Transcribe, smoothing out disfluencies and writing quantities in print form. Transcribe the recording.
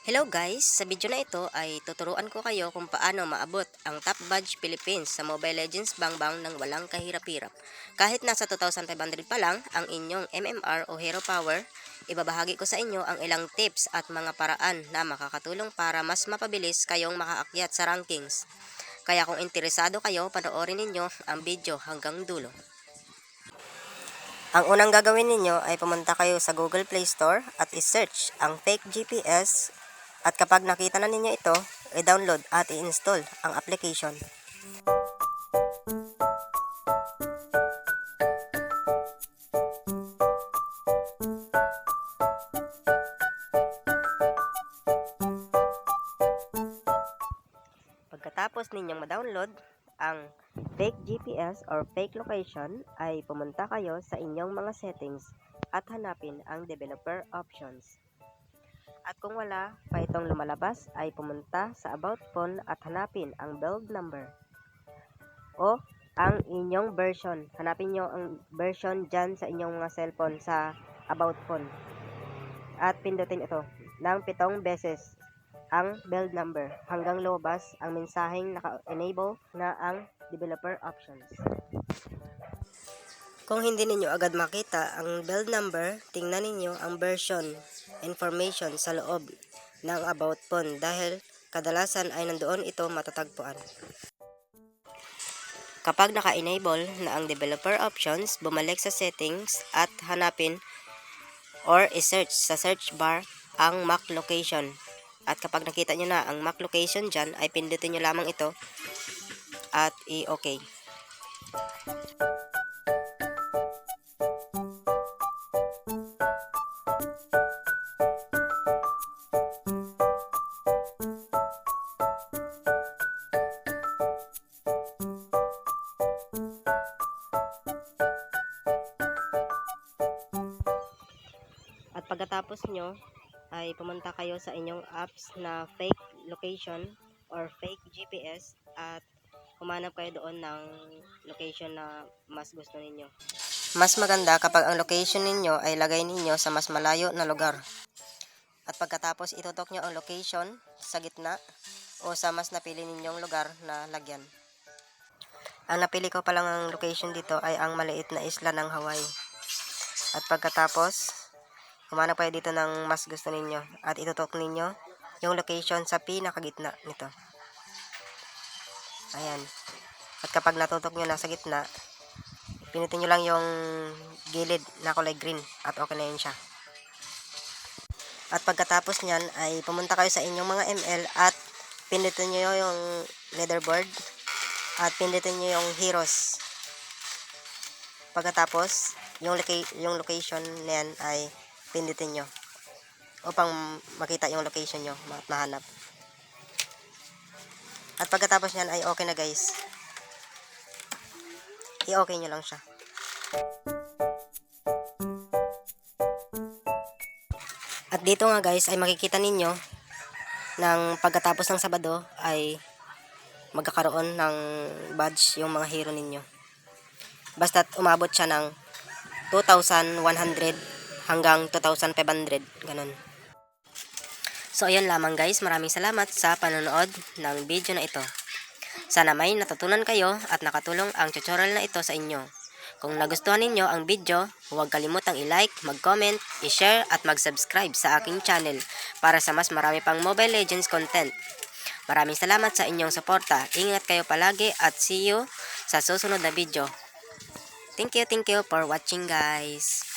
Hello guys! Sa video na ito ay tuturuan ko kayo kung paano maabot ang Top Badge Philippines sa Mobile Legends Bangbang ng walang kahirap-hirap. Kahit nasa 2,500 pa lang ang inyong MMR o Hero Power, ibabahagi ko sa inyo ang ilang tips at mga paraan na makakatulong para mas mapabilis kayong makaakyat sa rankings. Kaya kung interesado kayo, panoorin ninyo ang video hanggang dulo. Ang unang gagawin ninyo ay pumunta kayo sa Google Play Store at i-search ang fake GPS. At kapag nakita na ninyo ito, i-download at i-install ang application. Pagkatapos ninyong ma-download ang fake GPS or fake location, ay pumunta kayo sa inyong mga settings at hanapin ang developer options. At kung wala pa itong lumalabas, ay pumunta sa About Phone at hanapin ang build number o ang inyong version. Hanapin nyo ang version dyan sa inyong mga cellphone sa About Phone. At pindutin ito ng 7 beses ang build number hanggang lumabas ang mensaheng naka-enable na ang developer options. Kung hindi ninyo agad makita ang build number, tingnan ninyo ang version information sa loob ng About Phone dahil kadalasan ay nandoon ito matatagpuan. Kapag naka-enable na ang developer options, bumalik sa settings at hanapin or i-search sa search bar ang MAC location. At kapag nakita nyo na ang MAC location dyan, ay pindutin nyo lamang ito at i-OK. At pagkatapos nyo, ay pumunta kayo sa inyong apps na fake location or fake GPS at humanap kayo doon ng location na mas gusto ninyo. Mas maganda kapag ang location ninyo ay lagay ninyo sa mas malayo na lugar. At pagkatapos itutok nyo ang location sa gitna o sa mas napili ninyong lugar na lagyan. Ang napili ko palang ang location dito ay ang maliit na isla ng Hawaii. At pagkatapos, humanap kayo dito ng mas gusto ninyo at itutok ninyo yung location sa pinakagitna nito. Ayan. At kapag natutok nyo na sa gitna, pinutin nyo lang yung gilid na kulay green at okay na yun siya. At pagkatapos nyan ay pumunta kayo sa inyong mga ML at pindutin nyo yung leaderboard at pindutin nyo yung heroes. Pagkatapos, yung location na yan ay pindutin nyo upang makita yung location nyo at mahanap. At pagkatapos nyan ay okay na guys. I-okay nyo lang siya. At dito nga guys ay makikita ninyo ng pagkatapos ng Sabado ay magkakaroon ng badge yung mga hero ninyo. Basta't umabot siya ng 2,100 hanggang 2,500, ganun. So ayun lamang guys, maraming salamat sa panonood ng video na ito. Sana may natutunan kayo at nakatulong ang tutorial na ito sa inyo. Kung nagustuhan ninyo ang video, huwag kalimutang i-like, mag-comment, i-share at mag-subscribe sa aking channel para sa mas marami pang Mobile Legends content. Maraming salamat sa inyong suporta. Ingat kayo palagi at see you sa susunod na video. Thank you for watching guys.